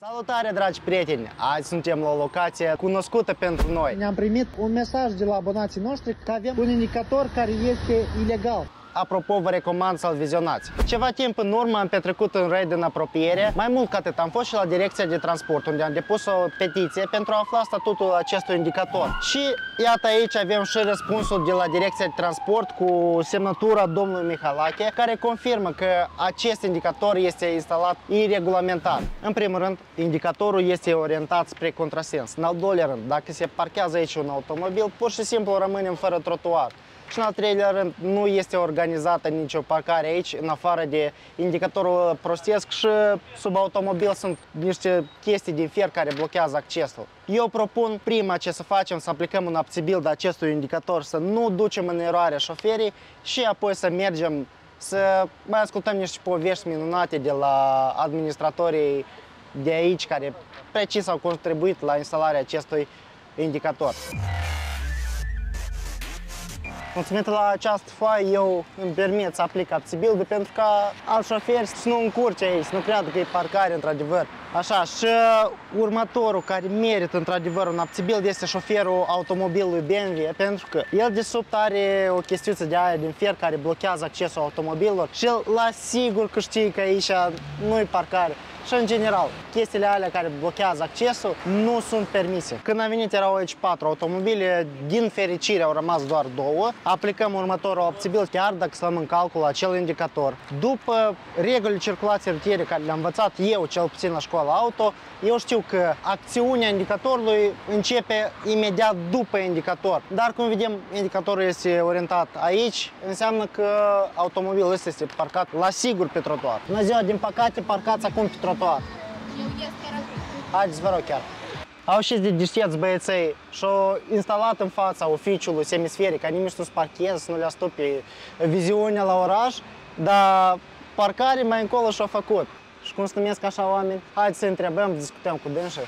Salutare, dragi prieteni! Azi suntem la o locație cunoscută pentru noi. Ne-am primit un mesaj de la abonații noștri că avem un indicator care este ilegal. Apropo, vă recomand să-l vizionați. Ceva timp în urmă am petrecut în raid în apropiere. Mai mult ca atât, am fost și la Direcția de Transport, unde am depus o petiție pentru a afla statutul acestui indicator. Și iată, aici avem și răspunsul de la Direcția de Transport cu semnătura domnului Mihalache, care confirmă că acest indicator este instalat iregulamentar. În primul rând, indicatorul este orientat spre contrasens. În al doilea rând, dacă se parchează aici un automobil, pur și simplu rămânem fără trotuar. Și în al treilea rând, nu este organizată nicio parcare aici, în afară de indicatorul prostesc, și sub automobil sunt niște chestii din fier care blochează accesul. Eu propun prima ce să facem, să aplicăm un upțibildă acestui indicator, să nu ducem în eroare șoferii și apoi să mergem să mai ascultăm niște povești minunate de la administratorii de aici care precis au contribuit la instalarea acestui indicator. Mulțumit la această foaie, eu îmi permit să aplic upțibildă pentru ca alți șoferi să nu încurce aici, să nu creadă că e parcare într-adevăr. Așa, și următorul care merită într-adevăr un upțibild este șoferul automobilului BMW, pentru că el de sub are o chestiuță de aia din fier care blochează accesul automobilelor și el la sigur că știe că aici nu-i parcare. Și în general, chestiile alea care blochează accesul nu sunt permise. Când am venit erau aici 4 automobile, din fericire au rămas doar 2. Aplicăm următorul upțibild chiar dacă să luăm în calcul acel indicator. După regulile circulației rutiere care le-am învățat eu, cel puțin la școala auto, eu știu că acțiunea indicatorului începe imediat după indicator. Dar cum vedem, indicatorul este orientat aici, înseamnă că automobilul ăsta este parcat la sigur pe trotuar. Bună ziua, din păcate parcați acum pe trotuar. Eu ies chiar acum. Haideți, vă rog chiar. Au și de deștepți băieței și-au instalat în fața oficiului semisferic, ca nimeni să nu-ți parcheze, să nu le astupe viziunea la oraș, dar parcare mai încolo și-au făcut. Și cum se numesc așa oameni? Haideți să întrebăm, discutăm cu dânsii.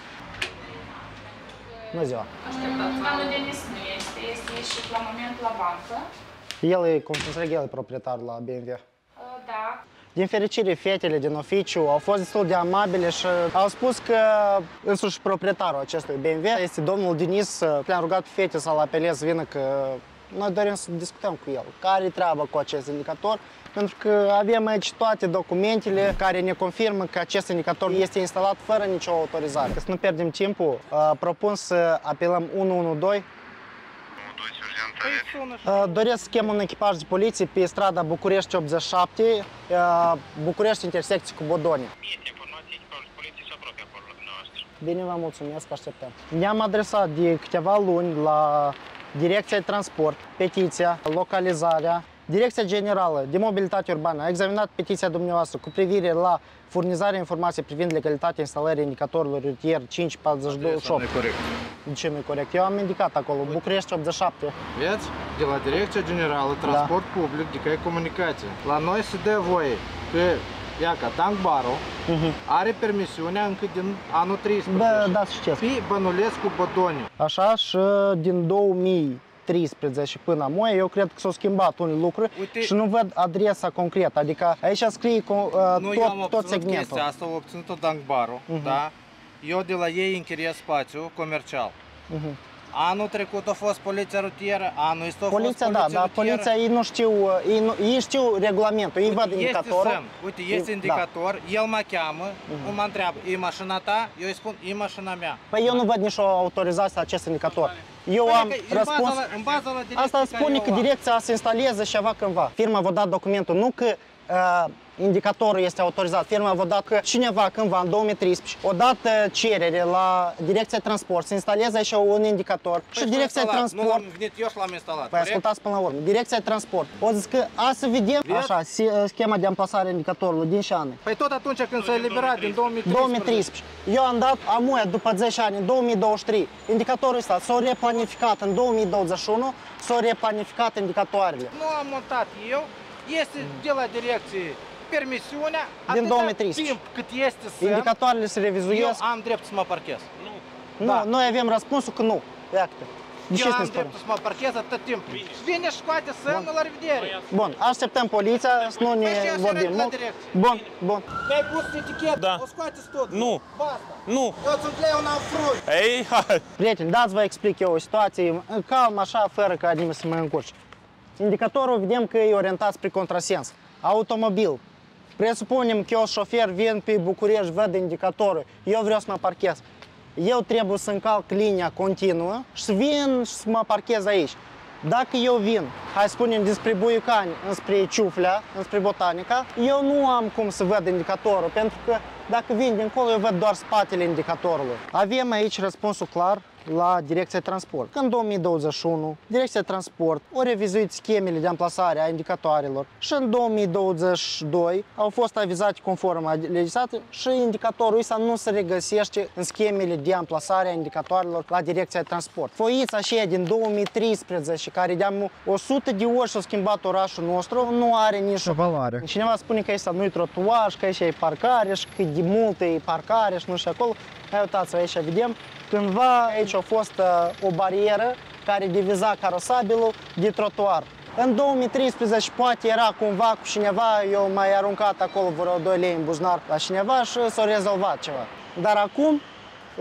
Bună ziua! Domnul Denis nu este și la moment la bancă. El e, cum să înțeleg, el e proprietar la BMW. Da. Din fericire, fetele din oficiu au fost destul de amabile și au spus că însuși proprietarul acestui BMW este domnul Denis. Le-am rugat pe fete să-l apelez să vină, că noi dorim să discutăm cu el. Care-i treaba cu acest indicator? Pentru că avem aici toate documentele care ne confirmă că acest indicator este instalat fără nicio autorizare. Ca să nu pierdem timpul, propun să apelăm 112. Doresc să chem un echipaj de poliție pe strada București 87, București intersecție cu Bodoni. Este informație, echipajul poliției se apropie acolo la dumneavoastră. Bine, vă mulțumesc, așteptăm. Ne-am adresat de câteva luni la Direcția de Transport, petiția, localizarea. Direcția Generală de Mobilitate Urbană a examinat petiția dumneavoastră cu privire la furnizarea informației privind legalitatea instalării indicatorului rutier 54228. Nu e corect. De ce nu e corect? Eu am indicat acolo, București 87. Vedeți? De la Direcția Generală Transport Public de Căi Comunicație. La noi se dă voie că iaca Dankbaru are permisiunea încă din anul 13. Da, da, știți. Pe Bănulescu Bodoniu. Așa, și din 2013 până acum, eu cred că s-au schimbat unele lucruri. Uite, și nu văd adresa concretă, adică aici scrie nu, eu am tot obținut segmentul. chestia asta, am obținut-o Dankbaru, da? Eu de la ei închiriez spațiu comercial. Anul trecut a fost poliția rutieră, anul ăsta a fost Poliția, poliția da, dar rutieră. poliția ei nu știu, ei știu regulamentul, ei văd indicatorul. Uite, este indicator, el mă cheamă, mă întreabă, e mașina ta? Eu îi spun, e mașina mea. Păi eu nu văd nicio autorizație la acest indicator. Eu Păi am că răspuns. în baza la direcție Asta spune că direcția se instalează ceva cândva. Firma v-a dat documentul, nu că indicatorul este autorizat. Firma v-a dat că cineva cândva, în 2013, o dat cerere la Direcția Transport să instaleze așa un indicator. Păi și Direcția Transport... Nu l-am venit eu și l-am instalat. Păi ascultați până la urmă. Direcția Transport o zis că să vedem așa, schema de amplasare a indicatorului din ce an. Păi tot atunci când s-a eliberat, din 2013. 2013. Eu am dat amuia după 10 ani, în 2023. Indicatorul ăsta s-a replanificat în 2021, s-au replanificat indicatoarele. Nu am montat eu, este de la direcție permisiunea, din 2013. Timp cât este semn, indicatoarele se revizuiesc. Eu am drept să mă parchez. Nu, noi avem răspunsul că nu. Iată. De ce Eu să ne am spărăm? dreptul să mă parchez atât timp. Vine și scoate semnul, la revedere. Bun, așteptăm poliția, să nu ne Păi și eu vorbim sunt la mult. direcție. Bun, bun. Mi-ai pus etichetă, Da. o scoateți tot. Nu. Basta. Nu. Eu sunt leu, n-am fruct. Ei, hai. Prieteni, dați vă explic eu o situație calm, așa, fără ca nimeni să mă încurce. Indicatorul vedem că e orientat spre contrasens. Automobil. Presupunem că eu, șofer, vin pe București, văd indicatorul, eu vreau să mă parchez. Eu trebuie să încalc linia continuă și să vin și să mă parchez aici. Dacă eu vin, hai să spunem, despre Buiucani, înspre Ciuflea, înspre Botanica, eu nu am cum să văd indicatorul, pentru că dacă vin dincolo, eu văd doar spatele indicatorului. Avem aici răspunsul clar la Direcția Transport. În 2021, Direcția Transport a revizuit schemele de amplasare a indicatoarelor și în 2022 au fost avizate conform legislației și indicatorul ăsta nu se regăsește în schemele de amplasare a indicatoarelor la Direcția Transport. Foița aceea din 2013, care de 100 de ori s-a schimbat orașul nostru, nu are nicio valoare. Cineva spune că ăsta nu-i trotuar și că aici e parcare și că de multe e parcare și nu știu acolo. Hai, uitați-vă, aici vedem. Cândva aici a fost o barieră care diviza carosabilul de trotuar. În 2013 poate era cumva cu cineva, eu mai aruncat acolo vreo 2 lei în buzunar la cineva și s-a rezolvat ceva. Dar acum,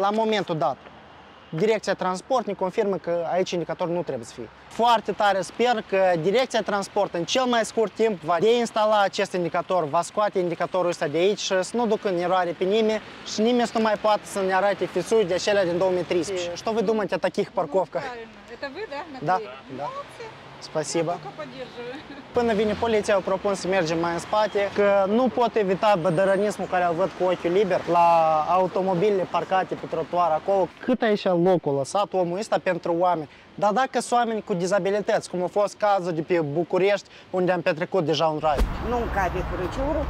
la momentul dat, Direcția Transport ne confirmă că aici indicator nu trebuie să fie. Foarte tare sper că Direcția Transport în cel mai scurt timp va deinstala acest indicator, va scoate indicatorul ăsta de aici și să nu ducă în eroare pe nimeni și nimeni să nu mai poată să ne arate fisuri de acelea din 2013. Что вы думаете о таких парковках? Это вы, да? Da, da. Spasiba. Только поддерживаю. Până vine poliția, eu propun să mergem mai în spate, că nu pot evita bădărănismul care îl văd cu ochiul liber la automobilele parcate pe trotuar acolo. Cât aici locul lăsat omul ăsta pentru oameni. Dar dacă sunt oameni cu dizabilități, cum a fost cazul de pe București, unde am petrecut deja un rai. Nu încape curăciorul,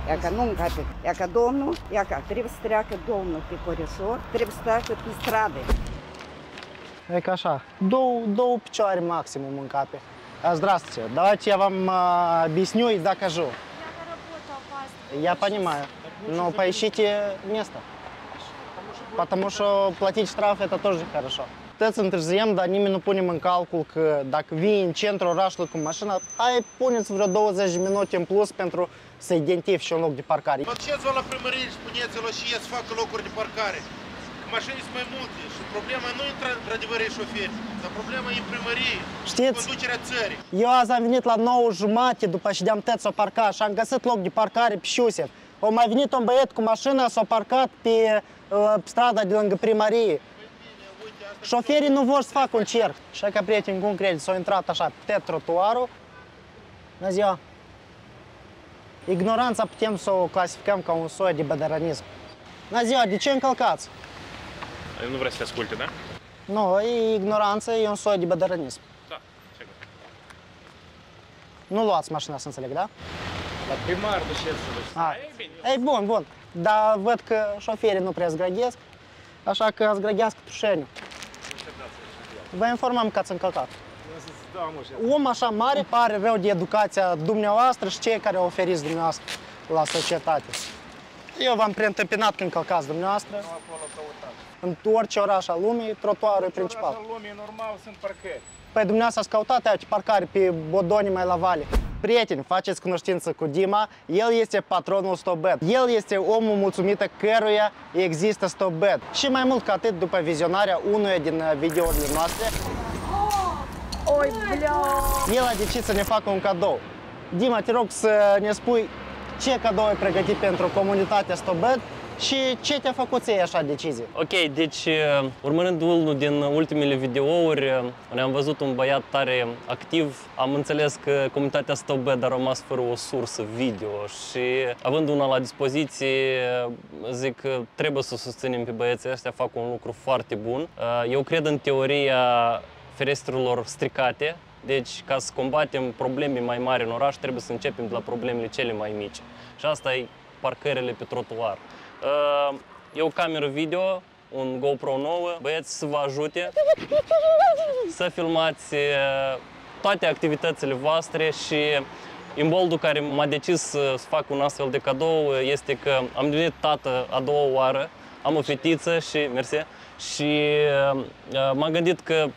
iaca nu încape, iaca domnul, iaca trebuie să treacă domnul pe corisor, trebuie să treacă pe stradă. E ca așa, două picioare maximum în cape. Здравствуйте, давайте я вам объясню и докажу. Я понимаю, но поищите место. Потому что платить штраф это тоже хорошо. Puteți să întârziem, dar nimeni nu punem în calcul că dacă vii în centrul orașului cu mașina, hai puneți vreo 20 de minute în plus pentru să identifici un loc de parcare. Duceți-vă la primărie și spuneți-vă și ei să facă locuri de parcare. Mașini sunt mai multe și problema nu e într-adevăr e șoferi, dar problema e primărie, Știți? conducerea țării. Eu azi am venit la 9:30 după ce de-am tăt s-o parcat și am găsit loc de parcare pe Șusef. O mai venit un băiet cu mașina, s-a parcat pe strada de lângă primărie. Șoferii nu vor să facă un cerc. Și ca prieteni, cum credeți, s-au intrat așa pe trotuarul. Bună ziua! Ignoranța putem să o clasificăm ca un soi de bădărănism. Bună ziua, de ce încălcați? Nu vrea să te asculte, da? Nu, e ignoranță, e un soi de bădărănism. Da, sigur. Nu luați mașina, să înțeleg, da? La primar duceți să Ei, bun, bun. Dar văd că șoferii nu prea zgrăghesc, așa că zgrăghească tușeniu. Vă informăm că ați încălcat. Om așa mare pare rău de educația dumneavoastră și cei care o oferiți dumneavoastră la societate. Eu v-am preîntâmpinat când călcați dumneavoastră. În orice oraș al lumii, trotuarul e principal. În lumii normal sunt parcări. Păi dumneavoastră ați căutat aici parcare pe Bodoni mai la vale. Prieteni, faceți cunoștință cu Dima, el este patronul StopBed. El este omul mulțumită căruia există StopBed. Și mai mult ca atât, după vizionarea unuia din videourile noastre, el a decis să ne facă un cadou. Dima, te rog să ne spui ce cadou ai pregătit pentru comunitatea StopBed și ce te-a făcut ție așa decizie? Ok, deci urmărând unul din ultimele videouri, ne-am văzut un băiat tare activ. Am înțeles că comunitatea StopBed a rămas fără o sursă video și având una la dispoziție, zic că trebuie să susținem pe băieții ăștia, fac un lucru foarte bun. Eu cred în teoria ferestrelor stricate, deci ca să combatem probleme mai mari în oraș, trebuie să începem de la problemele cele mai mici. Și asta e parcările pe trotuar. E o cameră video, un GoPro nouă, băieți să vă ajute să filmați toate activitățile voastre și imboldul care m-a decis să fac un astfel de cadou este că am devenit tată a doua oară, am o fetiță și, mersi, și m-am gândit că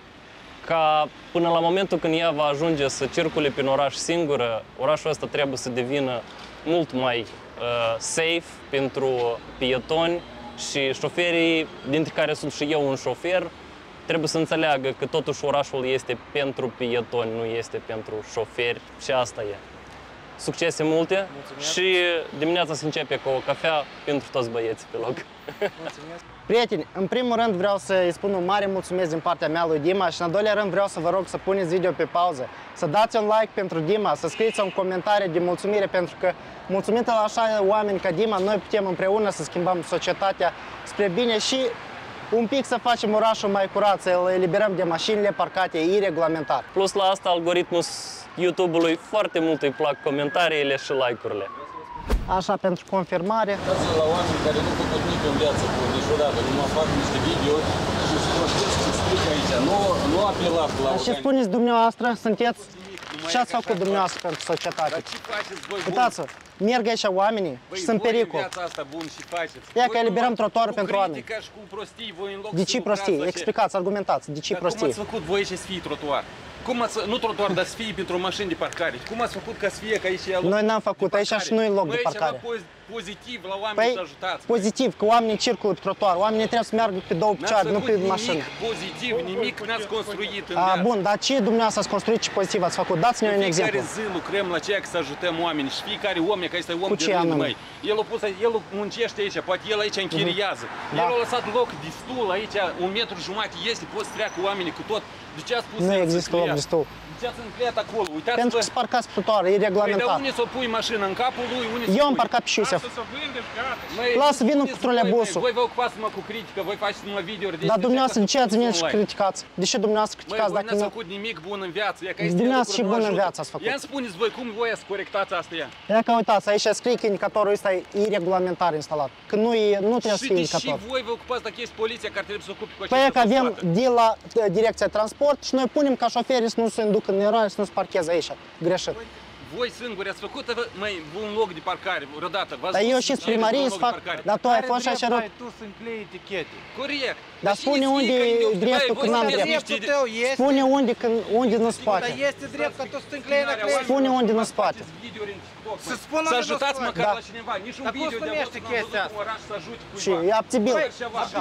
ca până la momentul când ea va ajunge să circule prin oraș singură, orașul ăsta trebuie să devină mult mai safe pentru pietoni și șoferii, dintre care sunt și eu un șofer, trebuie să înțeleagă că totuși orașul este pentru pietoni, nu este pentru șoferi și asta e. Succese multe. Mulțumesc. Și dimineața se începe cu o cafea pentru toți băieții pe loc. Mulțumesc. Prieteni, în primul rând vreau să-i spun un mare mulțumesc din partea mea lui Dima și în al doilea rând vreau să vă rog să puneți video pe pauză, să dați un like pentru Dima, să scrieți un comentariu de mulțumire pentru că mulțumită la așa oameni ca Dima, noi putem împreună să schimbăm societatea spre bine și un pic să facem orașul mai curat, să îl eliberăm de mașinile parcate iregulamentar. Plus la asta, algoritmul YouTube-ului foarte mult îi plac comentariile și like-urile. Așa, pentru confirmare. Dați-l la oameni care nu făcut nimic în viață niciodată, numai fac niște video și îți prostesc și strică aici. Nu apelați la Dar ce spuneți dumneavoastră? Sunteți? Ce ați făcut dumneavoastră pentru societate? Dar ce faceți voi? Uitați-vă, merg aici oamenii și sunt pericol. Viața asta bun și faceți. Ia că eliberăm trotuarul pentru oameni. Cu critică și cu prostii, voi în loc De ce prostii? lucrați Explicați, argumentați. De ce prostii? Cum ați făcut voi aici să fie trotuar? Cum ați, nu trotuar, dar să fie pentru mașini de parcare. Cum ați făcut ca să fie că aici e loc? Noi n-am făcut aici și nu e loc de parcare. Pozitiv la oameni să ajutați. Pozitiv, că oamenii circulă pe trotuar. Oamenii trebuie să meargă pe două picioare, nu pe mașină. Nimic pozitiv, nimic n-ați construit în viață. Bun, dar ce dumneavoastră ați construit, ce pozitiv ați făcut? Dați-ne un exemplu. Fiecare zi lucrăm la ceea că să ajutăm oamenii și fiecare om, că este om de rând, măi. El muncește aici, poate el aici închiriază. El a lăsat loc destul aici, 1,5 metru este, poți să treacă oamenii cu tot. De ce ați pus? Nu există loc destul. De ce ați încleiat acolo? Uitați-vă. Pentru că se parcați pe trotuar, e reglementat. Păi de unde să o pui mașina în capul lui, unde să Eu am parcat pe Șiusef. Lasă vină cu troleibusul. Voi vă ocupați numai cu critică, voi faceți numai video-uri de Dar dumneavoastră de ce ați venit și criticați? De ce dumneavoastră criticați dacă nu? nu? Voi n-ați făcut nimic bun în viață. Dumneavoastră și bun în viață ați făcut. Ia-mi spuneți voi, cum voi ați corectat asta ea? Ia că uitați, aici scrie că indicatorul ăsta e iregulamentar instalat. Că nu trebuie să fie indicator. Și voi vă ocupați dacă este poliția care trebuie să se ocupe cu acestea. Păi că avem de la direcția transport și noi punem ca șoferii să nu se inducă în eroare, să nu se parcheze aici, greșit. Voi singuri ați făcut un loc de parcare vreodată. Dar eu și primărie să fac, dar tu ai fost și așa rău. Tu să înclei etichete. Corect. Dar spune unde e dreptul când n-am drept. Spune unde nu se poate. Dar este drept că tu să înclei la clei. Spune unde nu se poate. Să ajutați măcar la cineva. Nici un video de avut n-am văzut un oraș să ajute cuiva. Și e abțibil.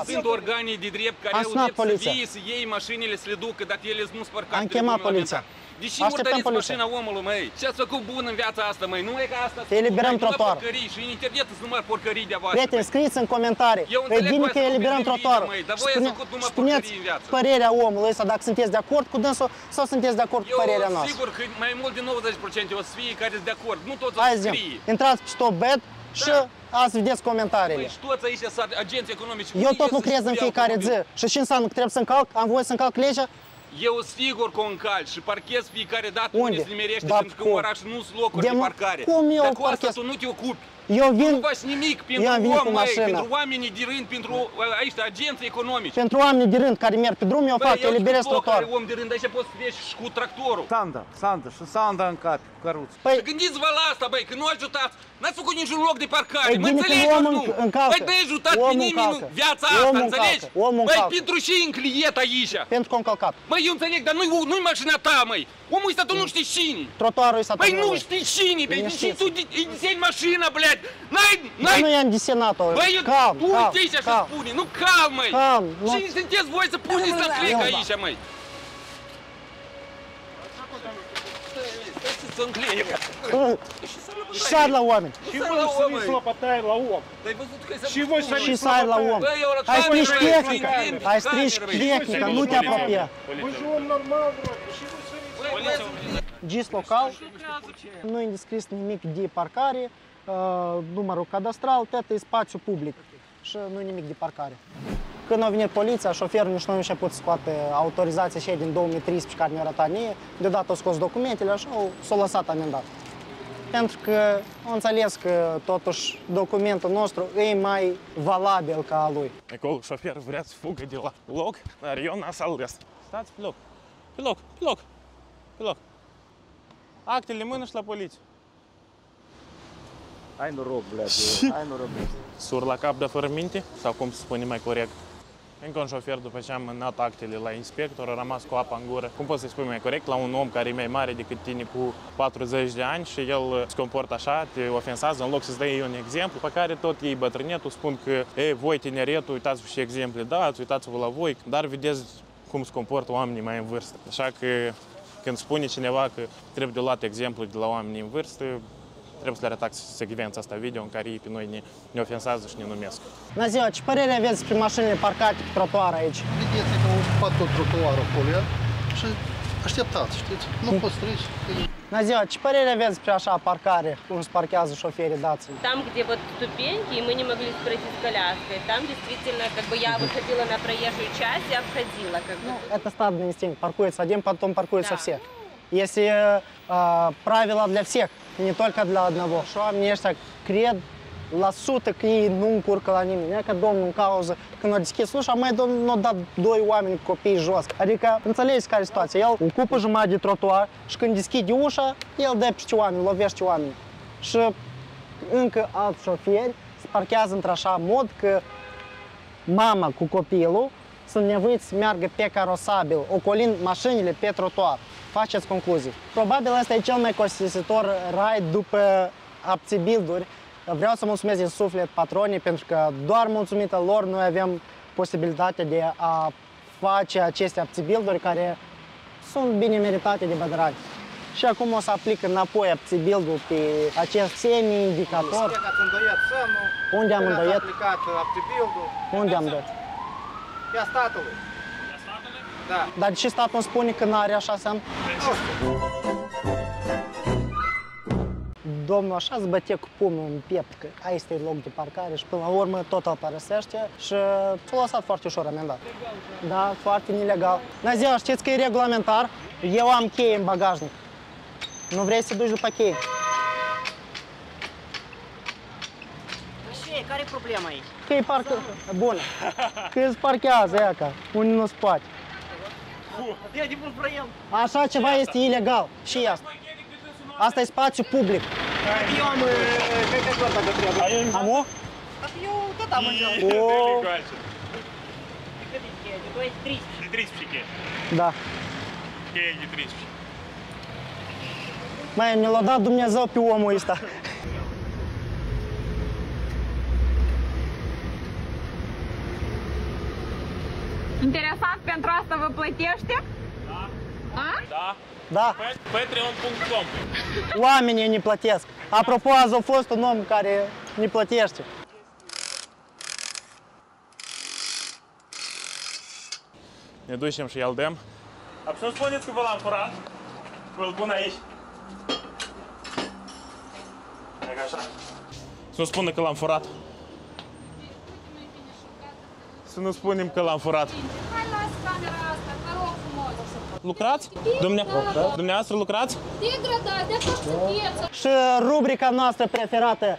Sunt organe de drept care au drept să vie, să iei mașinile, să le ducă, dacă ele nu sunt parcate. Am chemat poliția. De ce murdăriți mașina omului, măi? Ce ați făcut bun în viața asta, măi? Nu e ca asta. Eliberăm trotuarul. Și în internet sunt numai porcării de voastră. Prieteni, scrieți în comentarii. E bine că eliberăm trotuarul. Dar voi ați făcut numai porcării în viață. Părerea omului ăsta, dacă sunteți de acord cu dânsul sau sunteți de acord cu părerea noastră. Sigur că mai mult de 90% o să fie care sunt de acord. Nu toți o să scrie. Intrați pe StopBet și azi vedeți comentariile. Păi și toți aici sunt agenți economici. Eu tot lucrez în fiecare zi. Și ce înseamnă că trebuie să încalc? Am voie să încalc legea? Eu sigur că o încalci și parchez fiecare dată unde se nimerește, pentru că în oraș nu sunt locuri de parcare. Cum eu dar cu asta parchez? tu nu te ocupi. Eu vin, nu faci nimic pentru om, pentru oamenii de rând, pentru aici, agenții economici. Pentru oamenii de rând care merg pe drum, eu fac, eliberez trotuarul. Om de rând, aici poți să treci și cu tractorul. Sanda, și Sanda în cap, cu căruță. Păi, gândiți-vă la asta, băi, că nu ajutați. N-ați făcut niciun loc de parcare, mă înțelegi nu? Băi, n-ai ajutat pe nimeni în viața asta, înțelegi? Băi, pentru ce încliet aici? Pentru că încălcat. Băi, eu înțeleg, dar nu-i mașina ta, măi. Omul ăsta tu nu știi cine. Trotuarul ăsta. Băi, nu știi cine, băi, și tu îi deseni mașina, blядь. N-ai... Nu i-am desenat-o. Băi, tu uite aici așa spune, nu calm, măi. Calm. Cine sunteți voi să puneți să clec aici, măi? Să încleie. Sar la oameni. Și voi să vii să lăpătai la om. Și voi să și sar la om. Ai strigi tehnică. Ai strigi tehnică, nu te apropia. Voi și om normal, GIS local, nu e descris nimic de parcare, numărul cadastral, toate e spațiu public și nu e nimic de parcare. Când a venit poliția, șoferul nici nu a început să scoate autorizația și din 2013 care mi-a arătat mie, deodată au scos documentele și s-au lăsat amendat. Pentru că am înțeles că totuși documentul nostru e mai valabil ca a lui. Acolo șofer vrea să fugă de la loc, dar eu n-am să ales. Stați pe loc, pe loc, pe loc, pe loc. Actele în mână și la poliție. Ai noroc, blядь, ai noroc. Sur la cap, dar fără minte? Sau cum se spune mai corect? Încă un șofer, după ce am mânat actele la inspector, a rămas cu apa în gură. Cum poți să-i spui mai corect la un om care e mai mare decât tine cu 40 de ani și el se comportă așa, te ofensează, în loc să-ți dai un exemplu, pe care tot ei bătrânetul spun că voi tineretul, uitați-vă și exemple dați, uitați-vă la voi, dar vedeți cum se comportă oamenii mai în vârstă. Așa că când spune cineva că trebuie de luat exemplu de la oamenii în vârstă, trebuie să le arătați secvența asta video în care ei pe noi ne ofensează și ne numesc. Bună ziua, ce părere aveți despre mașinile parcate pe trotuar aici? Vedeți că au ocupat tot trotuarul acolo și așteptați, știți? Nu poți trece. Bună ziua, ce părere aveți despre așa parcare, cum se parchează șoferii dați? Там, где вот ступеньки, и мы не могли пройти с коляской, там действительно, как бы я выходила на проезжую часть и обходила, как бы. Ну, это стадный инстинкт. Паркуется один, потом паркуются все. Если правила для всех, не только для одного. Și oamenii ăștia cred la sută că ei nu încurcă la nimeni. E ca domnul în cauză, când a deschis ușa, mai domnul a dat doi oameni cu copii jos. Adică, înțelegeți care e situația? El ocupă jumătate de trotuar și când deschide ușa, el dă peste oameni, lovește oameni. Și încă alți șoferi se parchează într-așa mod că mama cu copilul sunt nevoiți să meargă pe carosabil, ocolind mașinile pe trotuar. Faceți concluzii. Probabil ăsta e cel mai costisitor ride după apțibilduri. Vreau să mulțumesc din suflet patronii, pentru că doar mulțumită lor noi avem posibilitatea de a face aceste apțibilduri care sunt bine meritate de bădărani. Și acum o să aplic înapoi apțibildul pe acest semi-indicator. Unde am îndoiet? Unde am îndoiet? Pe a statului. Da. Dar de ce statul îmi spune că n-are așa semn? Domnul așa îți bătea cu pumnul în piept că aici este loc de parcare și până la urmă tot îl părăsește și s-a lăsat foarte ușor amendat. Da, foarte ilegal. Bună ziua, știți că e regulamentar? Eu am cheie în bagajnic. Nu vrei să duci după cheie? Care e problema aici? Că e parcă... Bună. Că îți parchează, ea ca, unde nu se poate. Așa ceva este ilegal. Și asta. Asta e spațiu public. Eu am căcător dacă trebuie. Am o? Eu tot am înțeles. De 13 Da. cheie de 13. Mai ne l-a dat Dumnezeu pe omul ăsta. Interesant, pentru asta vă plătește? Da. A? Da. Da. Patreon.com. Oamenii ne plătesc. Apropo, azi a fost un om care ne plătește. Ne ducem și îl dăm. Dar să nu spuneți că vă l-am furat. Vă-l pun aici. E așa. Să nu spună că l-am furat. Să nu spunem că l-am furat. Hai, las camera asta, vă rog frumos. Lucrați? Dumneavoastră lucrați? Degradat, de asta sunteți. Și rubrica noastră preferată,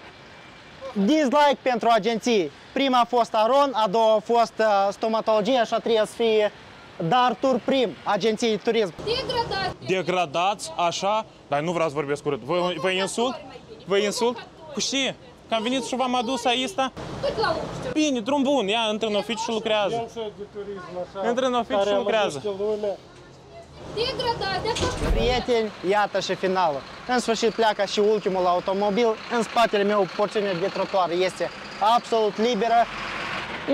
dislike pentru agenții. Prima a fost Aron, a doua a fost stomatologie, așa trebuie să fie Dar Tur Prim, agenții turism. Degradat. Degradați, așa? Dar nu vreau să vorbesc urât. Vă insult? Vă insult? Cu ce? Că am venit și v-am adus aici? Bine, drum bun, ia, intră în oficiu și lucrează. Intră în oficiu și lucrează. Prieteni, iată și finalul. În sfârșit pleacă și ultimul automobil. În spatele meu porțiunea de trotuar este absolut liberă.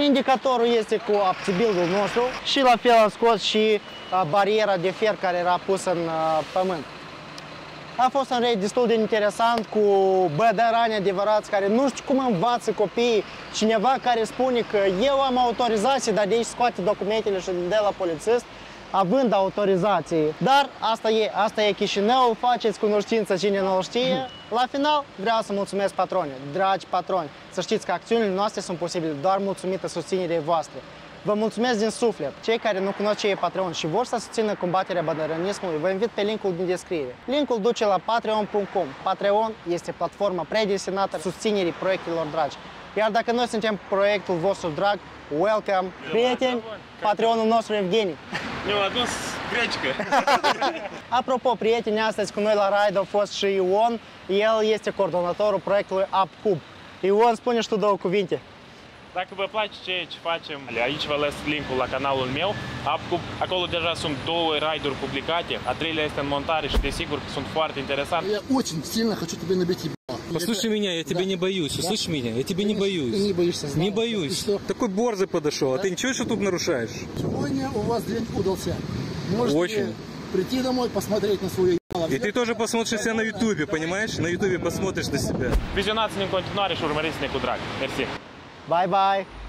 Indicatorul este cu apțibildul nostru și la fel am scos și bariera de fier care era pusă în pământ. A fost un raid destul de interesant cu bădărani adevărați care nu știu cum învață copiii. Cineva care spune că eu am autorizație, dar de aici scoate documentele și le dă la polițist, având autorizație. Dar asta e Chișinău, faceți cunoștință cine nu știe. La final vreau să mulțumesc patronii, dragi patroni. Să știți că acțiunile noastre sunt posibile doar mulțumită susținerii voastre. Vă mulțumesc din suflet. Cei care nu cunosc ce e Patreon și vor să susțină combaterea bădărănismului, vă invit pe linkul din descriere. Linkul duce la patreon.com. Patreon este platforma predestinată susținerii proiectelor dragi. Iar dacă noi suntem proiectul vostru drag, welcome! Prieteni, Patreonul nostru Evgeni. Mi-am adus grecică. Apropo, prieteni, astăzi cu noi la raid a fost și Ion. El este coordonatorul proiectului UpCube. Ion, spune și tu două cuvinte. Dacă vă place ceea ce facem, aici vă las linkul la canalul meu. Acolo deja sunt 2 raiduri publicate, a 3-lea este în montare și desigur că sunt foarte interesant. Я очень сильно хочу тебе набить ебало. Послушай меня, я тебя не боюсь. Услышь меня, я тебя не боюсь. Ты не боишься, знаю. Не боюсь. Такой борзый подошел, а ты ничего, что тут нарушаешь? Сегодня у вас день удался. Можете Очень. прийти домой, посмотреть на свое ебало. И ты тоже посмотришь себя на ютубе, понимаешь? На ютубе посмотришь на себя. Vizionați-ne în continuare și urmăriți-ne cu drag. Mersi! Bye bye!